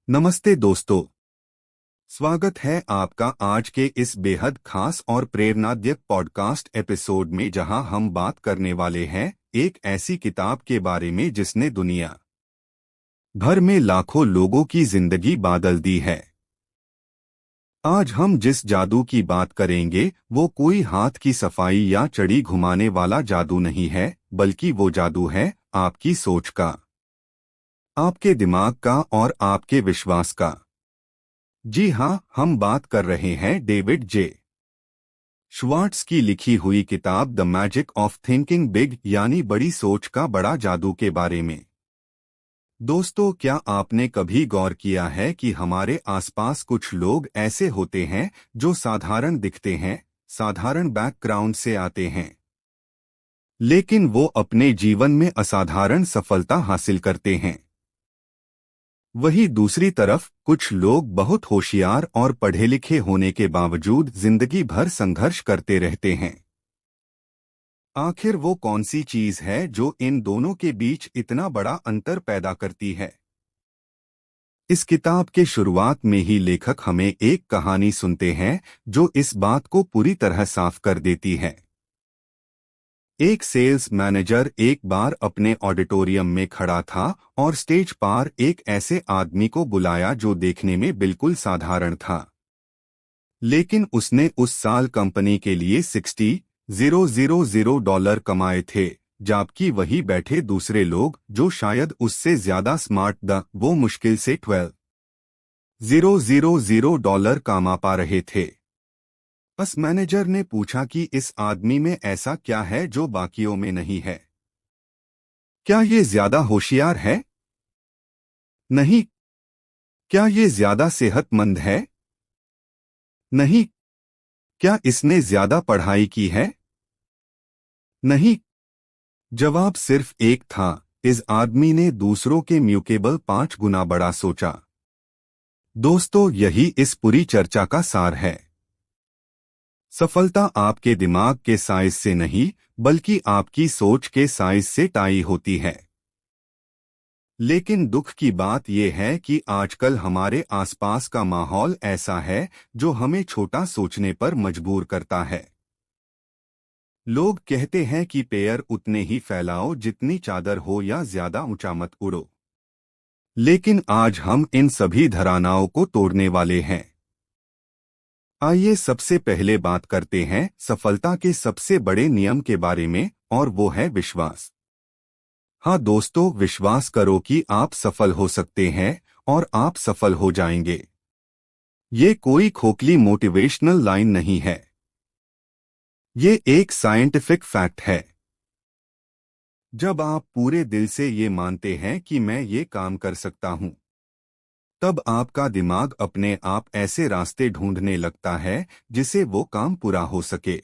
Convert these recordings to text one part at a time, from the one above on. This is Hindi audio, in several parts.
नमस्ते दोस्तों। स्वागत है आपका आज के इस बेहद खास और प्रेरणादायक पॉडकास्ट एपिसोड में, जहां हम बात करने वाले हैं एक ऐसी किताब के बारे में जिसने दुनिया भर में लाखों लोगों की जिंदगी बदल दी है। आज हम जिस जादू की बात करेंगे वो कोई हाथ की सफाई या चड़ी घुमाने वाला जादू नहीं है, बल्कि वो जादू है आपकी सोच का, आपके दिमाग का और आपके विश्वास का। जी हाँ, हम बात कर रहे हैं डेविड जे श्वार्ट्ज की लिखी हुई किताब the magic of thinking big, यानी बड़ी सोच का बड़ा जादू के बारे में। दोस्तों, क्या आपने कभी गौर किया है कि हमारे आसपास कुछ लोग ऐसे होते हैं जो साधारण दिखते हैं, साधारण बैकग्राउंड से आते हैं, लेकिन वो अपने जीवन में असाधारण सफलता हासिल करते हैं। वहीं दूसरी तरफ कुछ लोग बहुत होशियार और पढ़े लिखे होने के बावजूद जिंदगी भर संघर्ष करते रहते हैं। आखिर वो कौन सी चीज है जो इन दोनों के बीच इतना बड़ा अंतर पैदा करती है? इस किताब के शुरुआत में ही लेखक हमें एक कहानी सुनते हैं जो इस बात को पूरी तरह साफ कर देती है। एक सेल्स मैनेजर एक बार अपने ऑडिटोरियम में खड़ा था और स्टेज पर एक ऐसे आदमी को बुलाया जो देखने में बिल्कुल साधारण था, लेकिन उसने उस साल कंपनी के लिए $60,000 कमाए थे, जबकि वही बैठे दूसरे लोग जो शायद उससे ज्यादा स्मार्ट वो मुश्किल से $12,000 कमा पा रहे थे। बस मैनेजर ने पूछा कि इस आदमी में ऐसा क्या है जो बाकियों में नहीं है? क्या ये ज्यादा होशियार है? नहीं। क्या ये ज्यादा सेहतमंद है? नहीं। क्या इसने ज्यादा पढ़ाई की है? नहीं। जवाब सिर्फ एक था। इस आदमी ने दूसरों के म्यूकेबल 5 गुना बड़ा सोचा। दोस्तों, यही इस पूरी चर्चा का सार है। सफलता आपके दिमाग के साइज से नहीं, बल्कि आपकी सोच के साइज से तय होती है। लेकिन दुख की बात यह है कि आजकल हमारे आसपास का माहौल ऐसा है जो हमें छोटा सोचने पर मजबूर करता है। लोग कहते हैं कि पैर उतने ही फैलाओ जितनी चादर हो, या ज्यादा ऊंचा मत उड़ो। लेकिन आज हम इन सभी धारणाओं को तोड़ने वाले हैं। आइए सबसे पहले बात करते हैं सफलता के सबसे बड़े नियम के बारे में, और वो है विश्वास। हाँ दोस्तों, विश्वास करो कि आप सफल हो सकते हैं और आप सफल हो जाएंगे। ये कोई खोखली मोटिवेशनल लाइन नहीं है। ये एक साइंटिफिक फैक्ट है। जब आप पूरे दिल से ये मानते हैं कि मैं ये काम कर सकता हूं, तब आपका दिमाग अपने आप ऐसे रास्ते ढूंढने लगता है जिसे वो काम पूरा हो सके।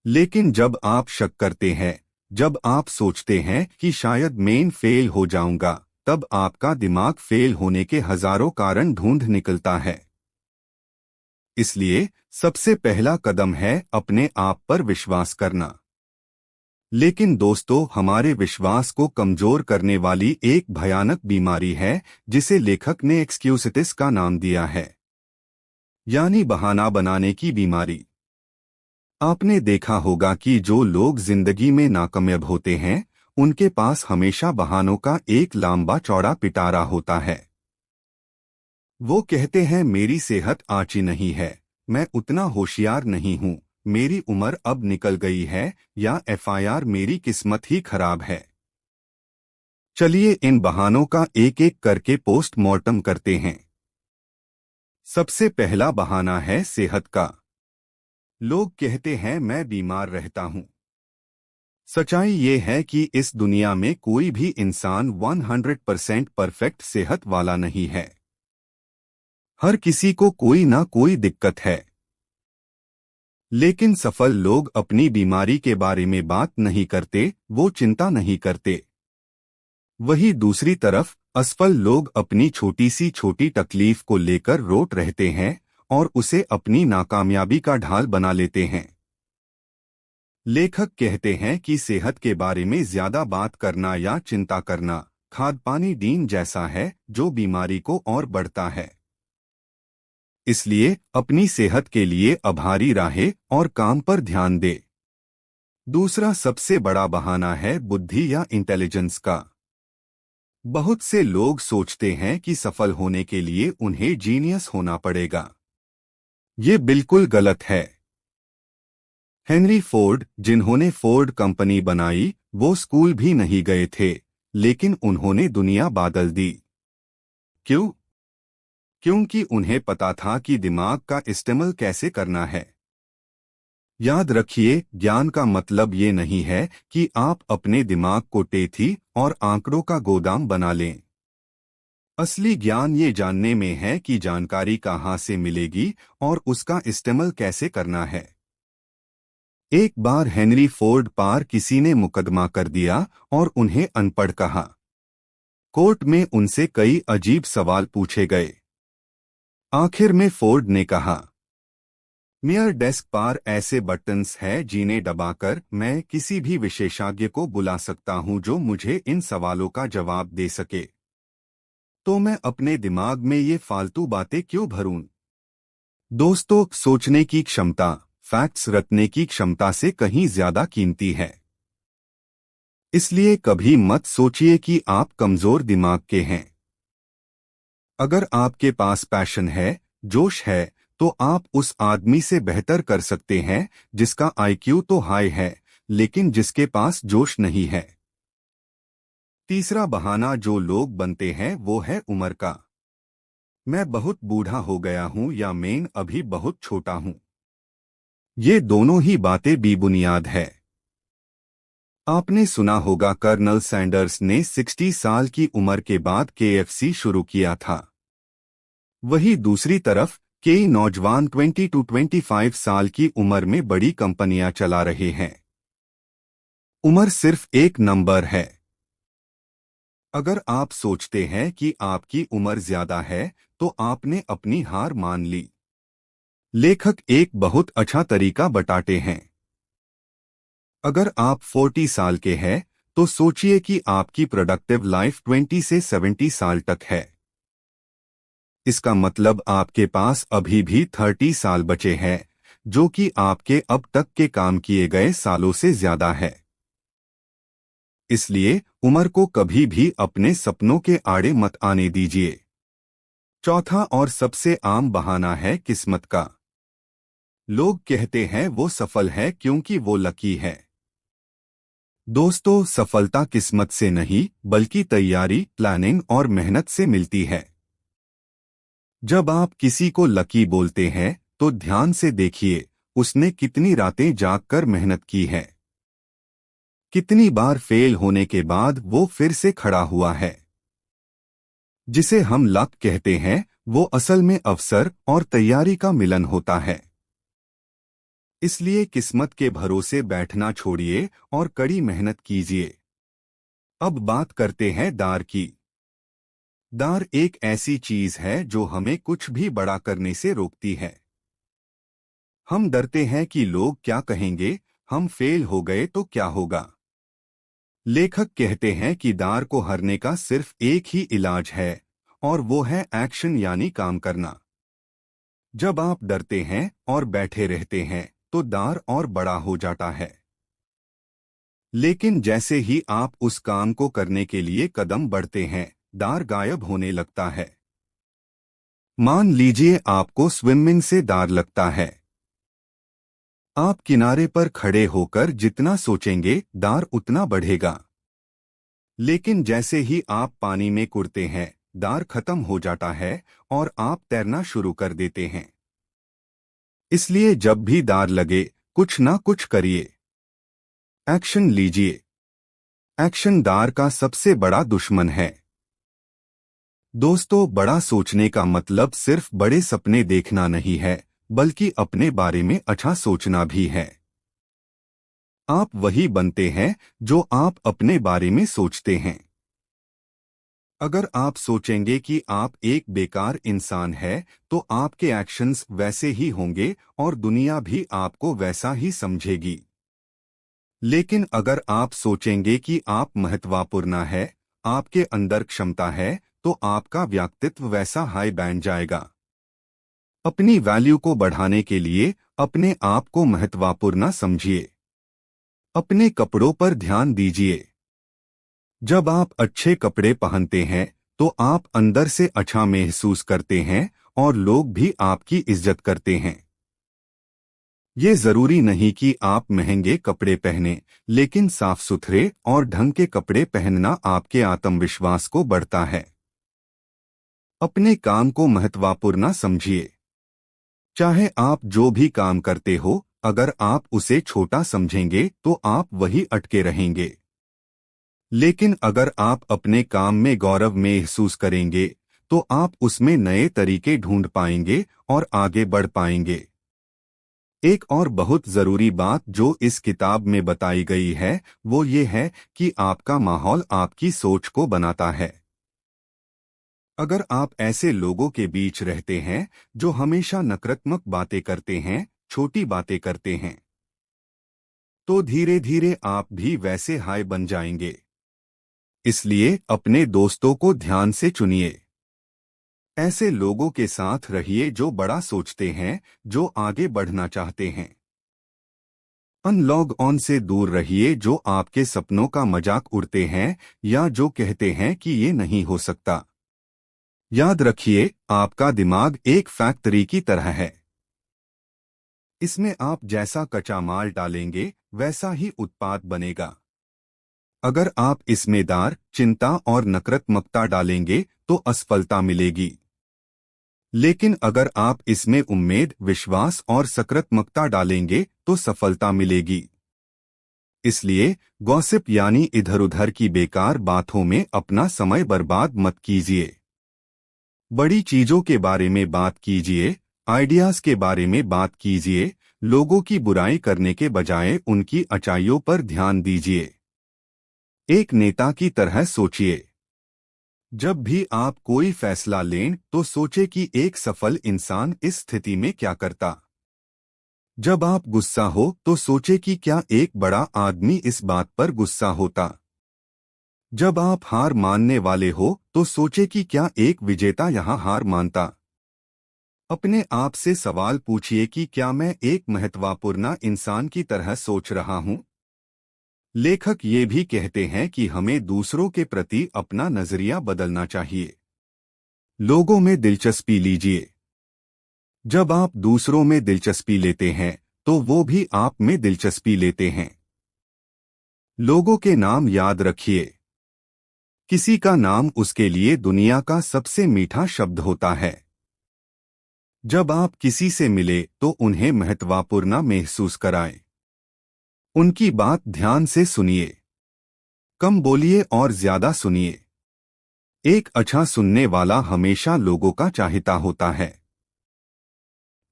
लेकिन जब आप शक करते हैं, जब आप सोचते हैं कि शायद मैं फेल हो जाऊंगा, तब आपका दिमाग फेल होने के हजारों कारण ढूंढ निकलता है। इसलिए सबसे पहला कदम है अपने आप पर विश्वास करना। लेकिन दोस्तों, हमारे विश्वास को कमजोर करने वाली एक भयानक बीमारी है जिसे लेखक ने एक्सक्यूजिटिस का नाम दिया है, यानी बहाना बनाने की बीमारी। आपने देखा होगा कि जो लोग जिंदगी में नाकामयाब होते हैं, उनके पास हमेशा बहानों का एक लंबा चौड़ा पिटारा होता है। वो कहते हैं, मेरी सेहत अच्छी नहीं है, मैं उतना होशियार नहीं हूं, मेरी उम्र अब निकल गई है, या एफआईआर मेरी किस्मत ही खराब है। चलिए इन बहानों का एक एक करके पोस्टमार्टम करते हैं। सबसे पहला बहाना है सेहत का। लोग कहते हैं मैं बीमार रहता हूं। सच्चाई ये है कि इस दुनिया में कोई भी इंसान 100% परफेक्ट सेहत वाला नहीं है। हर किसी को कोई ना कोई दिक्कत है। लेकिन सफल लोग अपनी बीमारी के बारे में बात नहीं करते, वो चिंता नहीं करते। वहीं दूसरी तरफ असफल लोग अपनी छोटी सी छोटी तकलीफ को लेकर रोट रहते हैं और उसे अपनी नाकामयाबी का ढाल बना लेते हैं। लेखक कहते हैं कि सेहत के बारे में ज्यादा बात करना या चिंता करना खाद्य जैसा है जो बीमारी को और बढ़ता है। इसलिए अपनी सेहत के लिए आभारी रहे और काम पर ध्यान दे। दूसरा सबसे बड़ा बहाना है बुद्धि या इंटेलिजेंस का। बहुत से लोग सोचते हैं कि सफल होने के लिए उन्हें जीनियस होना पड़ेगा। ये बिल्कुल गलत है। हेनरी फोर्ड, जिन्होंने फोर्ड कंपनी बनाई, वो स्कूल भी नहीं गए थे, लेकिन उन्होंने दुनिया बदल दी। क्यों? क्योंकि उन्हें पता था कि दिमाग का इस्तेमाल कैसे करना है। याद रखिए, ज्ञान का मतलब ये नहीं है कि आप अपने दिमाग को टेथी और आंकड़ों का गोदाम बना लें। असली ज्ञान ये जानने में है कि जानकारी कहाँ से मिलेगी और उसका इस्तेमाल कैसे करना है। एक बार हेनरी फोर्ड पर किसी ने मुकदमा कर दिया और उन्हें अनपढ़ कहा। कोर्ट में उनसे कई अजीब सवाल पूछे गए। आखिर में फोर्ड ने कहा, मेयर डेस्क पर ऐसे बटन्स हैं जिन्हें दबाकर मैं किसी भी विशेषज्ञ को बुला सकता हूं जो मुझे इन सवालों का जवाब दे सके। तो मैं अपने दिमाग में ये फालतू बातें क्यों भरूं? दोस्तों, सोचने की क्षमता फैक्ट्स रटने की क्षमता से कहीं ज्यादा कीमती है। इसलिए कभी मत सोचिए कि आप कमजोर दिमाग के हैं। अगर आपके पास पैशन है, जोश है, तो आप उस आदमी से बेहतर कर सकते हैं जिसका आईक्यू तो हाई है, लेकिन जिसके पास जोश नहीं है। तीसरा बहाना जो लोग बनते हैं वो है उम्र का। मैं बहुत बूढ़ा हो गया हूं या मैं अभी बहुत छोटा हूं। ये दोनों ही बातें बेबुनियाद है। आपने सुना होगा कर्नल सैंडर्स ने 60 साल की उम्र के बाद केएफसी शुरू किया था। वही दूसरी तरफ कई नौजवान 20 to 25 साल की उम्र में बड़ी कंपनियां चला रहे हैं। उम्र सिर्फ एक नंबर है। अगर आप सोचते हैं कि आपकी उम्र ज्यादा है, तो आपने अपनी हार मान ली। लेखक एक बहुत अच्छा तरीका बताते हैं। अगर आप 40 साल के हैं, तो सोचिए कि आपकी प्रोडक्टिव लाइफ 20 से 70 साल तक है। इसका मतलब आपके पास अभी भी 30 साल बचे हैं, जो कि आपके अब तक के काम किए गए सालों से ज्यादा है। इसलिए उम्र को कभी भी अपने सपनों के आड़े मत आने दीजिए। चौथा और सबसे आम बहाना है किस्मत का। लोग कहते हैं वो सफल है क्योंकि वो लकी है। दोस्तों, सफलता किस्मत से नहीं, बल्कि तैयारी, प्लानिंग और मेहनत से मिलती है। जब आप किसी को लकी बोलते हैं, तो ध्यान से देखिए उसने कितनी रातें जागकर मेहनत की है। कितनी बार फेल होने के बाद वो फिर से खड़ा हुआ है। जिसे हम लक कहते हैं, वो असल में अवसर और तैयारी का मिलन होता है। इसलिए किस्मत के भरोसे बैठना छोड़िए और कड़ी मेहनत कीजिए। अब बात करते हैं डर की। डर एक ऐसी चीज है जो हमें कुछ भी बड़ा करने से रोकती है। हम डरते हैं कि लोग क्या कहेंगे, हम फेल हो गए तो क्या होगा। लेखक कहते हैं कि डर को हरने का सिर्फ एक ही इलाज है, और वो है एक्शन यानी काम करना। जब आप डरते हैं और बैठे रहते हैं, तो डर और बड़ा हो जाता है। लेकिन जैसे ही आप उस काम को करने के लिए कदम बढ़ते हैं, डर गायब होने लगता है। मान लीजिए आपको स्विमिंग से डर लगता है। आप किनारे पर खड़े होकर जितना सोचेंगे, डर उतना बढ़ेगा। लेकिन जैसे ही आप पानी में कूदते हैं, डर खत्म हो जाता है और आप तैरना शुरू कर देते हैं। इसलिए जब भी डर लगे, कुछ ना कुछ करिए। एक्शन लीजिए। एक्शन डर का सबसे बड़ा दुश्मन है। दोस्तों, बड़ा सोचने का मतलब सिर्फ बड़े सपने देखना नहीं है, बल्कि अपने बारे में अच्छा सोचना भी है। आप वही बनते हैं जो आप अपने बारे में सोचते हैं। अगर आप सोचेंगे कि आप एक बेकार इंसान है, तो आपके एक्शंस वैसे ही होंगे और दुनिया भी आपको वैसा ही समझेगी। लेकिन अगर आप सोचेंगे कि आप महत्वपूर्ण है, आपके अंदर क्षमता है तो आपका व्यक्तित्व वैसा हाई बन जाएगा। अपनी वैल्यू को बढ़ाने के लिए अपने आप को महत्वपूर्ण समझिए। अपने कपड़ों पर ध्यान दीजिए। जब आप अच्छे कपड़े पहनते हैं तो आप अंदर से अच्छा महसूस करते हैं और लोग भी आपकी इज्जत करते हैं। ये जरूरी नहीं कि आप महंगे कपड़े पहने, लेकिन साफ सुथरे और ढंग के कपड़े पहनना आपके आत्मविश्वास को बढ़ता है। अपने काम को महत्वपूर्ण समझिए। चाहे आप जो भी काम करते हो, अगर आप उसे छोटा समझेंगे तो आप वही अटके रहेंगे। लेकिन अगर आप अपने काम में गौरव महसूस करेंगे तो आप उसमें नए तरीके ढूंढ पाएंगे और आगे बढ़ पाएंगे। एक और बहुत जरूरी बात जो इस किताब में बताई गई है वो ये है कि आपका माहौल आपकी सोच को बनाता है। अगर आप ऐसे लोगों के बीच रहते हैं जो हमेशा नकारात्मक बातें करते हैं, छोटी बातें करते हैं, तो धीरे धीरे आप भी वैसे हाई बन जाएंगे। इसलिए अपने दोस्तों को ध्यान से चुनिए। ऐसे लोगों के साथ रहिए जो बड़ा सोचते हैं, जो आगे बढ़ना चाहते हैं। अनलॉग ऑन से दूर रहिए जो आपके सपनों का मजाक उड़ाते हैं या जो कहते हैं कि ये नहीं हो सकता। याद रखिए, आपका दिमाग एक फैक्ट्री की तरह है। इसमें आप जैसा कच्चा माल डालेंगे वैसा ही उत्पाद बनेगा। अगर आप इसमें डर, चिंता और नकारात्मकता डालेंगे तो असफलता मिलेगी। लेकिन अगर आप इसमें उम्मीद, विश्वास और सकारात्मकता डालेंगे तो सफलता मिलेगी। इसलिए गॉसिप यानी इधर-उधर की बेकार बातों में अपना समय बर्बाद मत कीजिए। बड़ी चीजों के बारे में बात कीजिए, आइडियाज के बारे में बात कीजिए। लोगों की बुराई करने के बजाय उनकी अच्छाइयों पर ध्यान दीजिए। एक नेता की तरह सोचिए। जब भी आप कोई फैसला लें तो सोचे कि एक सफल इंसान इस स्थिति में क्या करता। जब आप गुस्सा हो तो सोचे कि क्या एक बड़ा आदमी इस बात पर गुस्सा होता। जब आप हार मानने वाले हो तो सोचे कि क्या एक विजेता यहाँ हार मानता। अपने आप से सवाल पूछिए कि क्या मैं एक महत्वपूर्ण इंसान की तरह सोच रहा हूँ। लेखक ये भी कहते हैं कि हमें दूसरों के प्रति अपना नजरिया बदलना चाहिए। लोगों में दिलचस्पी लीजिए। जब आप दूसरों में दिलचस्पी लेते हैं तो वो भी आप में दिलचस्पी लेते हैं। लोगों के नाम याद रखिए। किसी का नाम उसके लिए दुनिया का सबसे मीठा शब्द होता है। जब आप किसी से मिले तो उन्हें महत्वपूर्ण महसूस कराएं। उनकी बात ध्यान से सुनिए। कम बोलिए और ज्यादा सुनिए। एक अच्छा सुनने वाला हमेशा लोगों का चाहता होता है।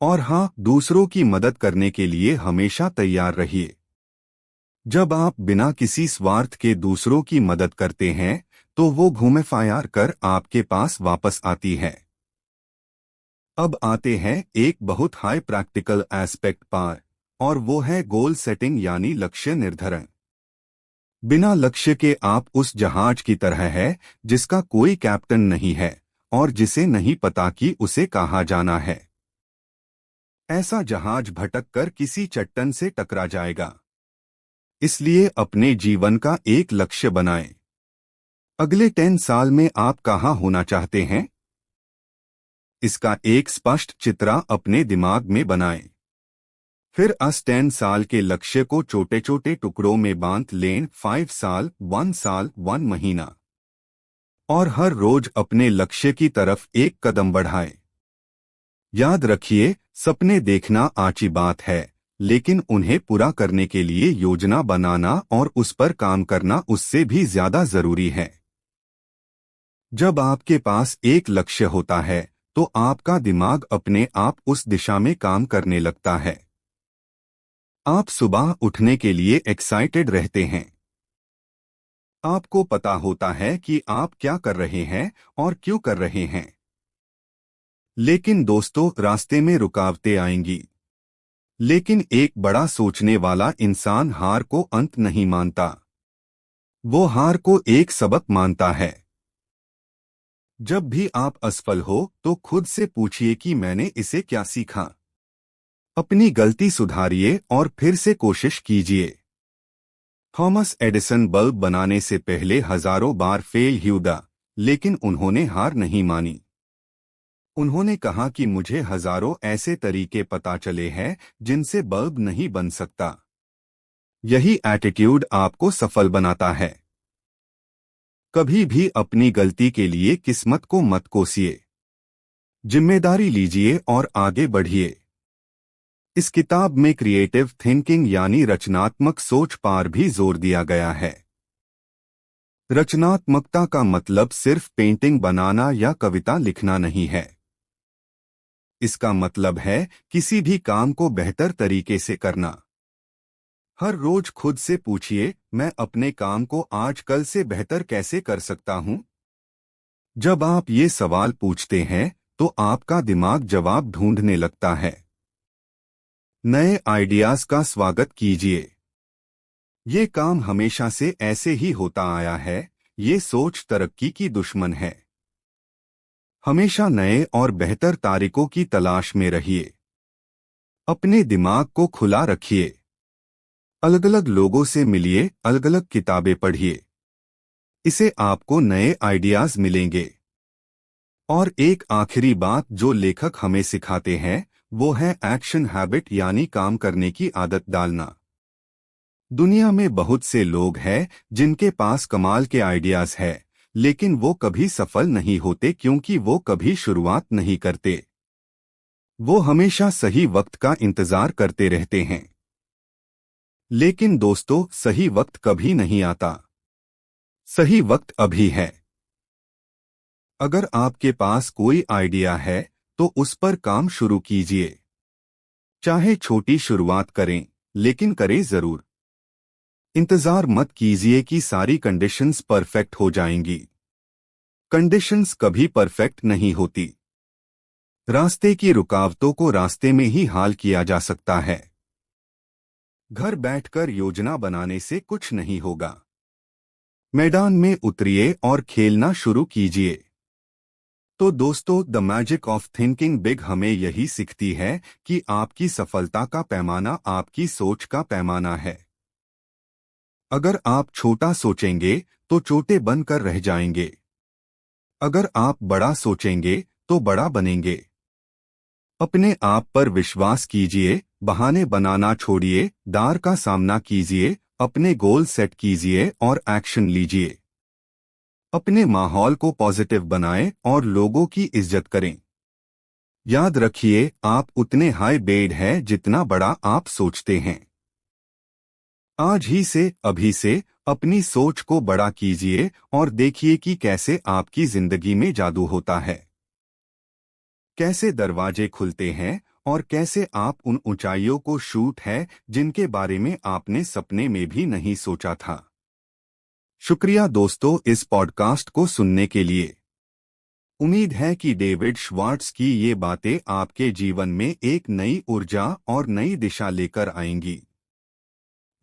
और हाँ, दूसरों की मदद करने के लिए हमेशा तैयार रहिए। जब आप बिना किसी स्वार्थ के दूसरों की मदद करते हैं तो वो घूमे फिर कर आपके पास वापस आती है। अब आते हैं एक बहुत हाई प्रैक्टिकल एस्पेक्ट पर, और वो है गोल सेटिंग यानी लक्ष्य निर्धारण। बिना लक्ष्य के आप उस जहाज की तरह है जिसका कोई कैप्टन नहीं है और जिसे नहीं पता कि उसे कहाँ जाना है। ऐसा जहाज भटक कर किसी चट्टान से टकरा जाएगा। इसलिए अपने जीवन का एक लक्ष्य बनाएं। अगले 10 साल में आप कहाँ होना चाहते हैं, इसका एक स्पष्ट चित्र अपने दिमाग में बनाएं। फिर 10 साल के लक्ष्य को छोटे छोटे टुकड़ों में बांट लें। 5 साल, 1 साल, 1 महीना, और हर रोज अपने लक्ष्य की तरफ एक कदम बढ़ाएं। याद रखिए, सपने देखना अच्छी बात है, लेकिन उन्हें पूरा करने के लिए योजना बनाना और उस पर काम करना उससे भी ज्यादा जरूरी है। जब आपके पास एक लक्ष्य होता है तो आपका दिमाग अपने आप उस दिशा में काम करने लगता है। आप सुबह उठने के लिए एक्साइटेड रहते हैं। आपको पता होता है कि आप क्या कर रहे हैं और क्यों कर रहे हैं। लेकिन दोस्तों, रास्ते में रुकावटें आएंगी। लेकिन एक बड़ा सोचने वाला इंसान हार को अंत नहीं मानता। वो हार को एक सबक मानता है। जब भी आप असफल हो तो खुद से पूछिए कि मैंने इसे क्या सीखा। अपनी गलती सुधारिए और फिर से कोशिश कीजिए। थॉमस एडिसन बल्ब बनाने से पहले हजारों बार फेल हुआ, लेकिन उन्होंने हार नहीं मानी। उन्होंने कहा कि मुझे हजारों ऐसे तरीके पता चले हैं जिनसे बल्ब नहीं बन सकता। यही एटीट्यूड आपको सफल बनाता है। कभी भी अपनी गलती के लिए किस्मत को मत कोसिए। जिम्मेदारी लीजिए और आगे बढ़िए। इस किताब में क्रिएटिव थिंकिंग यानी रचनात्मक सोच पर भी जोर दिया गया है। रचनात्मकता का मतलब सिर्फ पेंटिंग बनाना या कविता लिखना नहीं है। इसका मतलब है किसी भी काम को बेहतर तरीके से करना। हर रोज खुद से पूछिए, मैं अपने काम को आज कल से बेहतर कैसे कर सकता हूं? जब आप ये सवाल पूछते हैं तो आपका दिमाग जवाब ढूंढने लगता है। नए आइडियाज का स्वागत कीजिए। ये काम हमेशा से ऐसे ही होता आया है। ये सोच तरक्की की दुश्मन है। हमेशा नए और बेहतर तरीकों की तलाश में रहिए। अपने दिमाग को खुला रखिए। अलग अलग लोगों से मिलिए, अलग अलग किताबें पढ़िए। इसे आपको नए आइडियाज मिलेंगे। और एक आखिरी बात जो लेखक हमें सिखाते हैं वो है एक्शन हैबिट यानी काम करने की आदत डालना। दुनिया में बहुत से लोग हैं जिनके पास कमाल के आइडियाज है, लेकिन वो कभी सफल नहीं होते क्योंकि वो कभी शुरुआत नहीं करते। वो हमेशा सही वक्त का इंतजार करते रहते हैं। लेकिन दोस्तों, सही वक्त कभी नहीं आता। सही वक्त अभी है। अगर आपके पास कोई आइडिया है तो उस पर काम शुरू कीजिए। चाहे छोटी शुरुआत करें, लेकिन करें जरूर। इंतजार मत कीजिए कि सारी कंडीशंस परफेक्ट हो जाएंगी। कंडीशंस कभी परफेक्ट नहीं होती। रास्ते की रुकावटों को रास्ते में ही हाल किया जा सकता है। घर बैठकर योजना बनाने से कुछ नहीं होगा। मैदान में उतरिए और खेलना शुरू कीजिए। तो दोस्तों, the magic of thinking big हमें यही सिखाती है कि आपकी सफलता का पैमाना आपकी सोच का पैमाना है। अगर आप छोटा सोचेंगे तो छोटे बनकर रह जाएंगे। अगर आप बड़ा सोचेंगे तो बड़ा बनेंगे। अपने आप पर विश्वास कीजिए, बहाने बनाना छोड़िए, डर का सामना कीजिए, अपने गोल सेट कीजिए और एक्शन लीजिए। अपने माहौल को पॉजिटिव बनाएं और लोगों की इज्जत करें। याद रखिए, आप उतने हाई बेड हैं जितना बड़ा आप सोचते हैं। आज ही से, अभी से अपनी सोच को बड़ा कीजिए और देखिए कि कैसे आपकी जिंदगी में जादू होता है। कैसे दरवाजे खुलते हैं और कैसे आप उन ऊंचाइयों को छूते हैं जिनके बारे में आपने सपने में भी नहीं सोचा था। शुक्रिया दोस्तों इस पॉडकास्ट को सुनने के लिए। उम्मीद है कि डेविड श्वार्ट्ज की ये बातें आपके जीवन में एक नई ऊर्जा और नई दिशा लेकर आएंगी।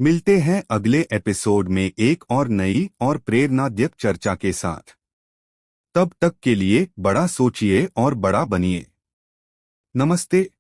मिलते हैं अगले एपिसोड में एक और नई और प्रेरणादायक चर्चा के साथ। तब तक के लिए बड़ा सोचिए और बड़ा बनिए। नमस्ते।